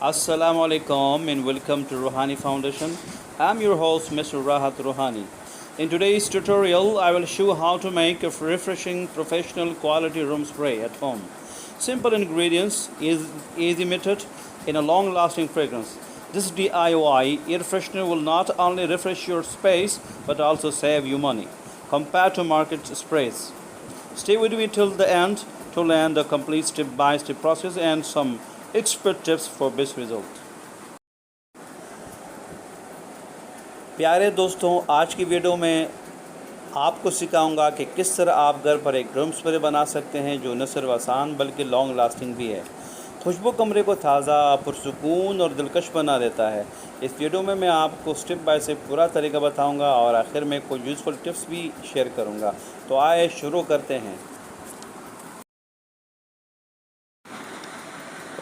Assalamu alaikum and welcome to Rouhani Foundation. I'm your host Mr. Rahat Rouhani. In today's tutorial, I will show how to make a refreshing professional quality room spray at home. Simple ingredients, easy method, in a long-lasting fragrance. This DIY air freshener will not only refresh your space but also save you money compared to market sprays. Stay with me till the end to learn the complete step-by-step process and some expert tips for best result. प्यारे दोस्तों, आज की video में आपको सिखाऊंगा कि किस तरह आप घर पर एक रूम स्प्रे बना सकते हैं जो न सिर्फ आसान बल्कि लॉन्ग लास्टिंग भी है। खुशबू कमरे को ताज़ा, पुरसुकून और दिलकश बना देता है। इस वीडियो में मैं आपको स्टेप बाय स्टेप पूरा तरीका बताऊंगा और आखिर में कुछ यूज़फुल टिप्स भी शेयर करूंगा। तो आइए शुरू करते हैं।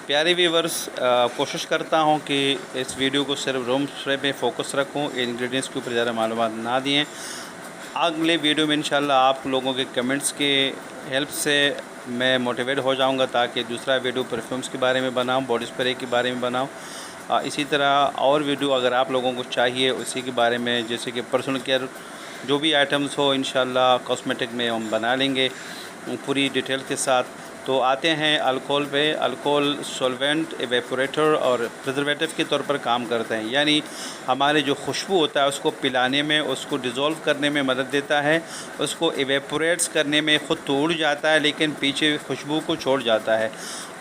प्यारे व्यूवर्स, कोशिश करता हूं कि इस वीडियो को सिर्फ रूम स्प्रे पे फोकस रखूं, इंग्रेडिएंट्स के ऊपर ज़्यादा मालूमात ना दिए। अगले वीडियो में इंशाल्लाह आप लोगों के कमेंट्स के हेल्प से मैं मोटिवेट हो जाऊंगा ताकि दूसरा वीडियो परफ्यूम्स के बारे में बनाऊं, बॉडी स्प्रे के बारे में बनाऊं। इसी तरह और वीडियो अगर आप लोगों को चाहिए उसी के बारे में, जैसे कि पर्सनल केयर जो भी आइटम्स हो इंशाल्लाह कॉस्मेटिक में हम बना लेंगे पूरी डिटेल के साथ। तो आते हैं अल्कोहल पे। अल्कोहल सॉल्वेंट, एवेपोरेटर और प्रिजर्वेटिव के तौर पर काम करते हैं, यानी हमारे जो खुशबू होता है उसको पिलाने में, उसको डिज़ोल्व करने में मदद देता है। उसको एवेपोरेट्स करने में ख़ुद तो उड़ जाता है लेकिन पीछे खुशबू को छोड़ जाता है।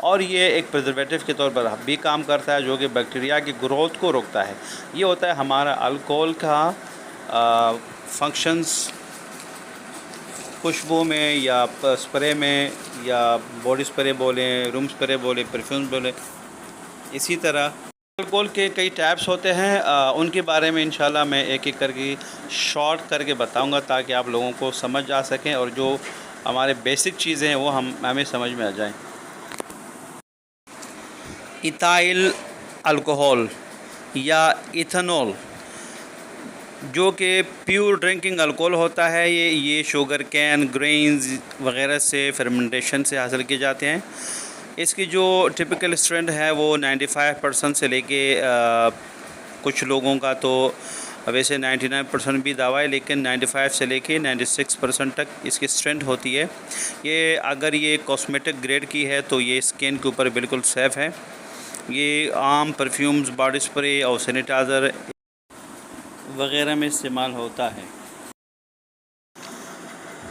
और ये एक प्रिजर्वेटिव के तौर पर भी काम करता है जो कि बैक्टीरिया की ग्रोथ को रोकता है। ये होता है हमारा अल्कोहल का फंक्शंस खुशबू में या स्प्रे में, या बॉडी स्प्रे बोलें, रूम स्प्रे बोलें, परफ्यूम बोलें। इसी तरह अल्कोहल के कई टाइप्स होते हैं, उनके बारे में इंशाल्लाह मैं एक एक करके शॉर्ट करके बताऊंगा ताकि आप लोगों को समझ आ सकें और जो हमारे बेसिक चीज़ें हैं वो हमें समझ में आ जाएं। इथाइल अल्कोहल या इथेनॉल जो कि प्योर ड्रिंकिंग अल्कोहल होता है, ये शुगर कैन, ग्रेन्स वगैरह से फर्मेंटेशन से हासिल किए जाते हैं। इसकी जो टिपिकल स्ट्रेंथ है वो 95% से लेके कुछ लोगों का तो वैसे 99% भी दावा है, लेकिन 95 से लेके 96% तक इसकी स्ट्रेंथ होती है। ये अगर ये कॉस्मेटिक ग्रेड की है तो ये स्किन के ऊपर बिल्कुल सेफ़ है। ये आम परफ्यूम्स, बॉडी स्प्रे और सैनिटाइज़र वगैरह में इस्तेमाल होता है।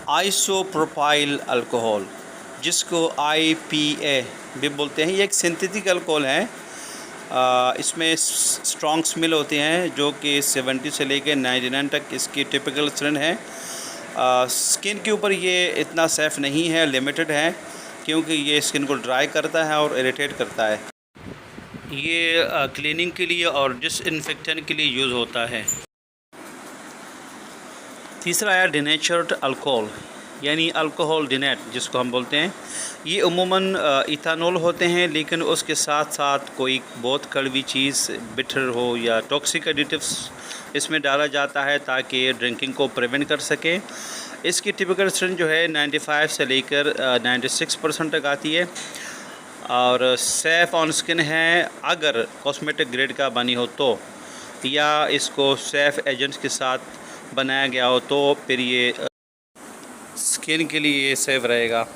आइसोप्रोपाइल अल्कोहल जिसको IPA भी बोलते हैं, ये एक सिंथेटिक अल्कोहल है। इसमें स्ट्रॉन्ग स्मेल होते हैं जो कि 70 से लेकर 99 तक इसकी टिपिकल स्ट्रेंथ है। स्किन के ऊपर ये इतना सेफ़ नहीं है, लिमिटेड है, क्योंकि ये स्किन को ड्राई करता है और इरिटेट करता है। ये क्लीनिंग के लिए और डिसइंफेक्टेंट के लिए यूज़ होता है। तीसरा है डिनेचर्ड अल्कोहल, यानी अल्कोहल डिनेट जिसको हम बोलते हैं। ये उमूमन इथानॉल होते हैं, लेकिन उसके साथ साथ कोई बहुत कड़वी चीज़, बिटर हो या टॉक्सिक एडिटिव्स इसमें डाला जाता है ताकि ड्रिंकिंग को प्रिवेंट कर सके। इसकी टिपिकल स्ट्रेंथ जो है 95 से लेकर 96% तक आती है और सेफ़ ऑन स्किन है अगर कॉस्मेटिक ग्रेड का बनी हो तो, या इसको सेफ़ एजेंट्स के साथ बनाया गया हो तो फिर ये स्किन के लिए सेफ रहेगा।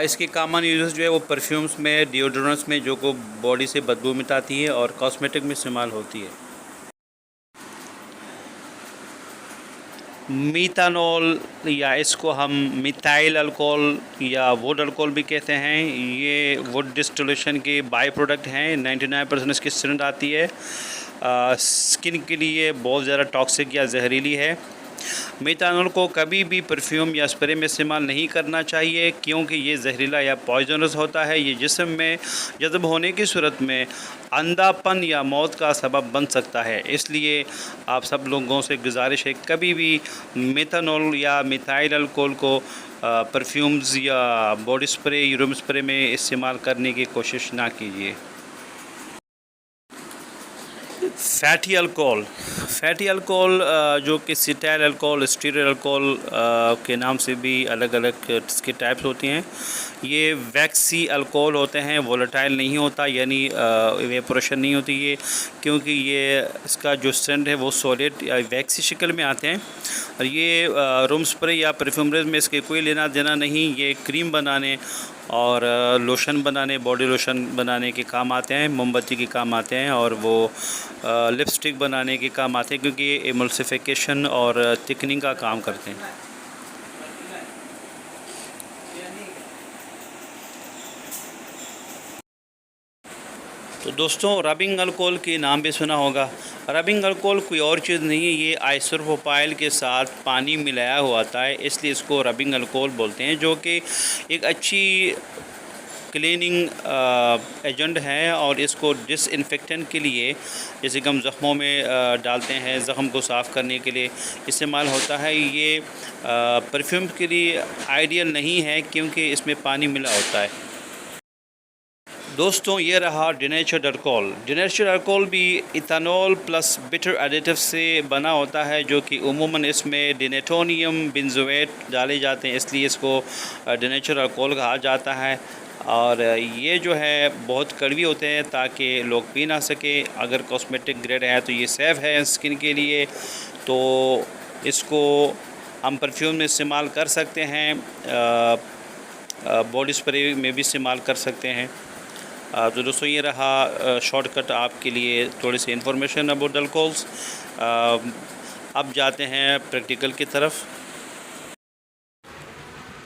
इसकी कॉमन यूजेस जो है वो परफ्यूम्स में, डिओड्रेंट्स में जो को बॉडी से बदबू मिटाती है, और कॉस्मेटिक में इस्तेमाल होती है। मीथानॉल या इसको हम मिथाइल अल्कोहल या वुड अल्कोहल भी कहते हैं, ये वुड डिस्टिलेशन के बाई प्रोडक्ट हैं। 99% इसकी स्ट्रेंथ आती है। स्किन के लिए बहुत ज़्यादा टॉक्सिक या जहरीली है। मेथनॉल को कभी भी परफ्यूम या स्प्रे में इस्तेमाल नहीं करना चाहिए क्योंकि ये जहरीला या पॉइजनस होता है। ये जिस्म में जज़ब होने की सूरत में अंधापन या मौत का सबब बन सकता है। इसलिए आप सब लोगों से गुजारिश है कभी भी मेथनॉल या मिथाइल अल्कोहल को परफ्यूम्स या बॉडी स्प्रे, रूम स्प्रे में इस्तेमाल करने की कोशिश ना कीजिए। फैटी अल्कोहल जो कि सिटाइल अल्कोहल, स्टीरॉयड अल्कोहल के नाम से भी अलग अलग इसके टाइप्स होती हैं। ये वैक्सी अल्कोहल होते हैं, वोलेटाइल नहीं होता, यानी इवेपोरेशन नहीं होती ये, क्योंकि ये इसका जो स्ट्रेंथ है वो सॉलिड या वैक्सी शक्ल में आते हैं। और ये रूम स्प्रे या परफ्यूमरीज में इसके कोई लेना देना नहीं। ये क्रीम बनाने और लोशन बनाने, बॉडी लोशन बनाने के काम आते हैं, मोमबत्ती के काम आते हैं, और वो लिपस्टिक बनाने के काम आते हैं, क्योंकि ये एमल्सिफिकेशन और थिकनिंग का काम करते हैं। तो दोस्तों, रबिंग अल्कोहल के नाम भी सुना होगा। रबिंग अल्कोहल कोई और चीज़ नहीं है, ये आइसोप्रोपाइल के साथ पानी मिलाया हुआ आता है, इसलिए इसको रबिंग अल्कोहल बोलते हैं, जो कि एक अच्छी क्लीनिंग एजेंट है। और इसको डिसइंफेक्टेंट के लिए, जैसे कि हम ज़ख्मों में डालते हैं, ज़ख्म को साफ़ करने के लिए इस्तेमाल होता है। ये परफ्यूम के लिए आइडियल नहीं है, क्योंकि इसमें पानी मिला होता है। दोस्तों, ये रहा डिनेचर्ड अल्कोहल। डिनेचर्ड अल्कोहल भी इथेनॉल प्लस बिटर एडिटिव से बना होता है, जो कि उमूमन इसमें डिनेटोनियम बेंजोएट डाले जाते हैं, इसलिए इसको डिनेचर्ड अल्कोहल कहा जाता है। और ये जो है बहुत कड़वी होते हैं, ताकि लोग पी ना सके। अगर कॉस्मेटिक ग्रेड है तो ये सेफ़ है स्किन के लिए, तो इसको हम परफ्यूम में इस्तेमाल कर सकते हैं, बॉडी स्प्रे में भी इस्तेमाल कर सकते हैं। तो दोस्तों, ये रहा शॉर्टकट आपके लिए थोड़ी सी इन्फॉर्मेशन अबाउट अल्कोहल्स। अब जाते हैं प्रैक्टिकल की तरफ।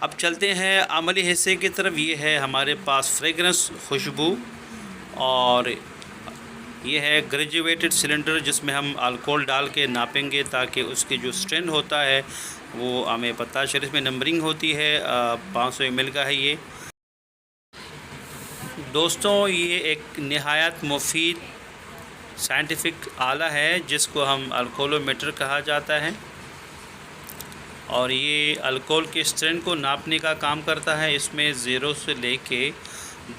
अब चलते हैं अमली हिस्से की तरफ। ये है हमारे पास फ्रेगरेंस खुशबू, और ये है ग्रेजुएटेड सिलेंडर, जिसमें हम अल्कोहल डाल के नापेंगे, ताकि उसके जो स्ट्रेंथ होता है वो हमें पता चले। इसमें नंबरिंग होती है, 500 ml का है ये। दोस्तों, ये एक नहायत मुफीद साइंटिफिक आला है, जिसको हम अल्कोहलोमीटर कहा जाता है, और ये अल्कोहल के स्ट्रेंथ को नापने का काम करता है। इसमें 0 से लेके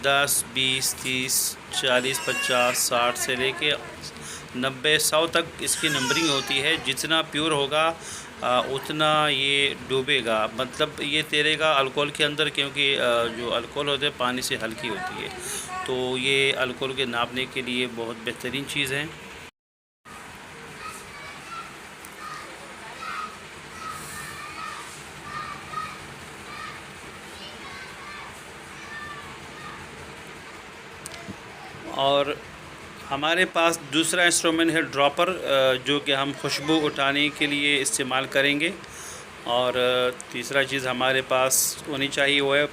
10, 20, 30, 40, 50, 60 से लेके 90, 100 तक इसकी नंबरिंग होती है। जितना प्योर होगा उतना ये डूबेगा, मतलब ये तैरेगा अल्कोहल के अंदर, क्योंकि जो अल्कोहल होते हैं पानी से हल्की होती है। तो ये अल्कोहल के नापने के लिए बहुत बेहतरीन चीज़ है। और हमारे पास दूसरा इंस्ट्रूमेंट है ड्रॉपर, जो कि हम खुशबू उठाने के लिए इस्तेमाल करेंगे। और तीसरा चीज़ हमारे पास होनी चाहिए वो है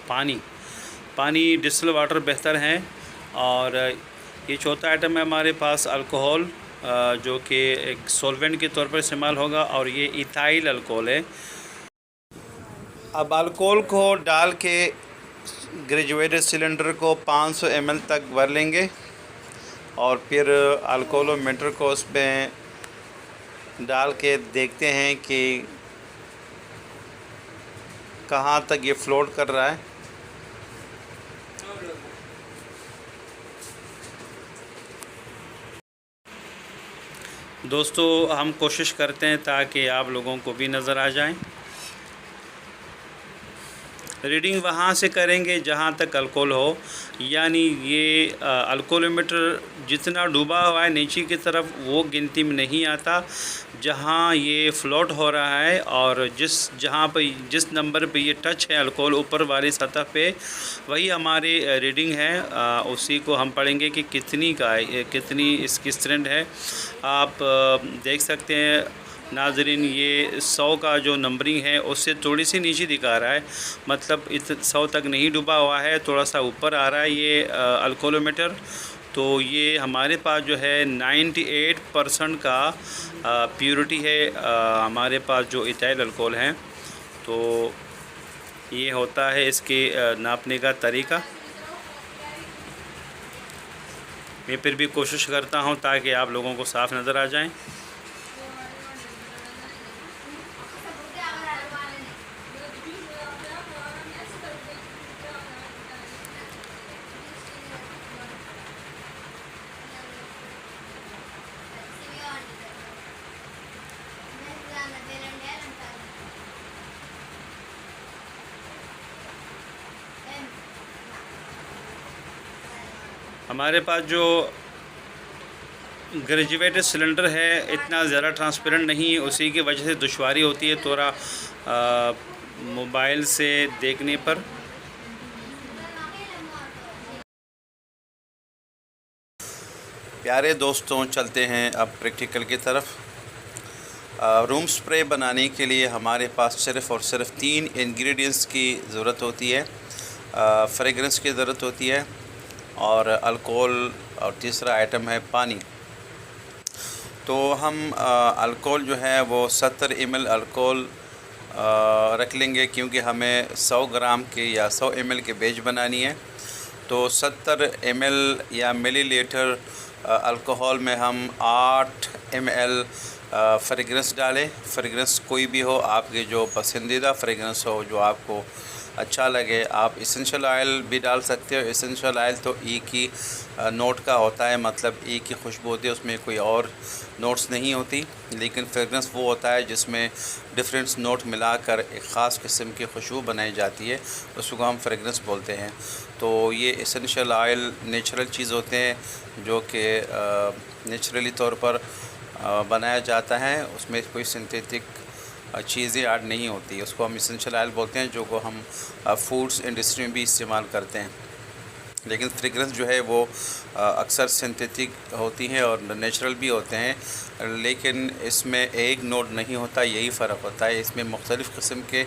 पानी डिस्टिल वाटर बेहतर है। और ये चौथा आइटम है हमारे पास अल्कोहल, जो कि एक सॉल्वेंट के तौर पर इस्तेमाल होगा, और ये इथाइल अल्कोहल है। अब अल्कोहल को डाल के ग्रेजुएटेड सिलेंडर को 500 ml तक भर लेंगे, और फिर अल्कोहलोमीटर को उसमें डाल के देखते हैं कि कहाँ तक ये फ्लोट कर रहा है। दोस्तों, हम कोशिश करते हैं ताकि आप लोगों को भी नज़र आ जाए। रीडिंग वहाँ से करेंगे जहाँ तक अल्कोहल हो, यानी ये अल्कोहलोमीटर जितना डूबा हुआ है नीचे की तरफ वो गिनती में नहीं आता। जहाँ ये फ्लोट हो रहा है और जिस नंबर पे ये टच है अल्कोहल ऊपर वाली सतह पे, वही हमारी रीडिंग है। उसी को हम पढ़ेंगे कि कितनी इसकी स्ट्रेंथ है। आप देख सकते हैं नाजरीन, ये 100 का जो नंबरिंग है उससे थोड़ी सी नीचे दिखा रहा है, मतलब 100 तक नहीं डूबा हुआ है, थोड़ा सा ऊपर आ रहा है ये अल्कोहलोमीटर। तो ये हमारे पास जो है 98% का प्योरिटी है हमारे पास जो इथाइल अल्कोहल हैं। तो ये होता है इसके नापने का तरीका। मैं फिर भी कोशिश करता हूँ ताकि आप लोगों को साफ़ नज़र आ जाएं। हमारे पास जो ग्रेजुएटेड सिलेंडर है इतना ज़्यादा ट्रांसपेरेंट नहीं है, उसी की वजह से दुश्वारी होती है थोड़ा मोबाइल से देखने पर। प्यारे दोस्तों, चलते हैं अब प्रैक्टिकल की तरफ। रूम स्प्रे बनाने के लिए हमारे पास सिर्फ़ और सिर्फ 3 इंग्रेडिएंट्स की ज़रूरत होती है। फ्रेगरेंस की ज़रूरत होती है और अल्कोहल, और तीसरा आइटम है पानी। तो हम अल्कोहल जो है वो 70 ml अल्कोहल रख लेंगे, क्योंकि हमें 100 ग्राम के या 100 ml के बैच बनानी है। तो 70 ml या मिलीलीटर अल्कोहल में हम 8 ml फ्रेगरेंस डालें। फ्रेगरेंस कोई भी हो, आपके जो पसंदीदा फ्रेगरेंस हो, जो आपको अच्छा लगे। आप एसेंशियल ऑयल भी डाल सकते हो। एसेंशियल ऑयल तो ई की नोट का होता है, मतलब ई की खुशबू होती है, उसमें कोई और नोट्स नहीं होती। लेकिन फ्रेगरेंस वो होता है जिसमें डिफरेंट नोट मिलाकर एक ख़ास किस्म की खुशबू बनाई जाती है, उसको हम फ्रेगरेंस बोलते हैं। तो ये एसेंशियल ऑयल नेचुरल चीज़ होते हैं जो कि नेचुरली तौर पर बनाया जाता है, उसमें कोई सिंथेटिक चीज़ें ऐड नहीं होती। उसको हम एसेंशियल ऑयल बोलते हैं, जो को हम फूड्स इंडस्ट्री में भी इस्तेमाल करते हैं। लेकिन फ्रेगरेंस जो है वो अक्सर सिंथेटिक होती हैं और नेचुरल भी होते हैं, लेकिन इसमें एक नोट नहीं होता, यही फ़र्क होता है। इसमें मुख्तलिफ़ किस्म के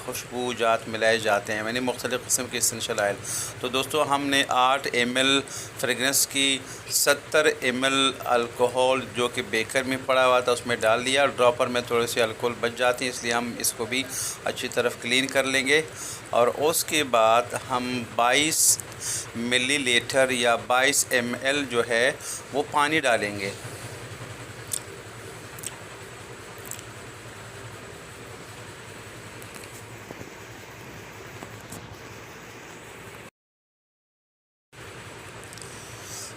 खुशबूजात मिलाए जाते हैं, यानी मुख्तलिफ़ किस्म के एसेंशियल ऑयल। तो दोस्तों, हमने 8 ml फ्रेगरेंस की 70 ml अल्कोहल जो कि बेकर में पड़ा हुआ था उसमें डाल दिया। ड्रॉपर में थोड़े से अल्कोहल बच जाती है, इसलिए हम इसको भी अच्छी तरफ क्लीन कर लेंगे। और उसके बाद हम 22 मिलीलीटर या 22 ml जो है वो पानी डालेंगे।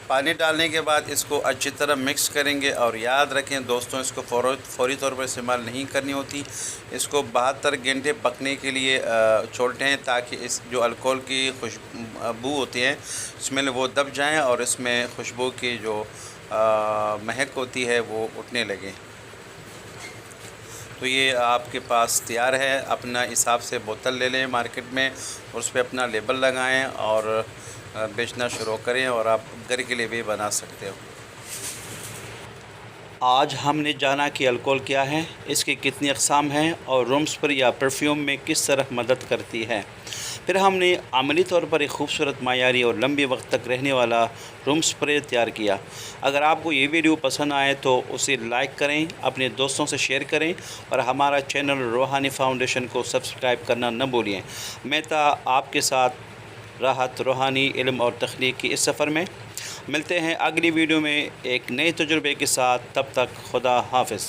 पानी डालने के बाद इसको अच्छी तरह मिक्स करेंगे। और याद रखें दोस्तों, इसको फौरी तौर पर इस्तेमाल नहीं करनी होती। इसको 72 घंटे पकने के लिए छोड़ते हैं, ताकि इस जो अल्कोहल की खुशबू होती है स्मेल वो दब जाएं और इसमें खुशबू की जो महक होती है वो उठने लगे। तो ये आपके पास तैयार है। अपना हिसाब से बोतल ले लें मार्केट में, उस पर अपना लेबल लगाएं और बेचना शुरू करें, और आप घर के लिए भी बना सकते हो। आज हमने जाना कि अल्कोहल क्या है, इसकी कितनी अक़साम हैं और रूम स्प्रे या परफ्यूम में किस तरह मदद करती है। फिर हमने अमली तौर पर एक खूबसूरत, मायारी और लंबे वक्त तक रहने वाला रूम स्प्रे तैयार किया। अगर आपको ये वीडियो पसंद आए तो उसे लाइक करें, अपने दोस्तों से शेयर करें और हमारा चैनल रूहानी फाउंडेशन को सब्सक्राइब करना न भूलिए। मैं था आपके साथ राहत, रूहानी इल्म और तख्लीक की इस सफ़र में। मिलते हैं अगली वीडियो में एक नए तजुर्बे के साथ। तब तक खुदा हाफ़िज़।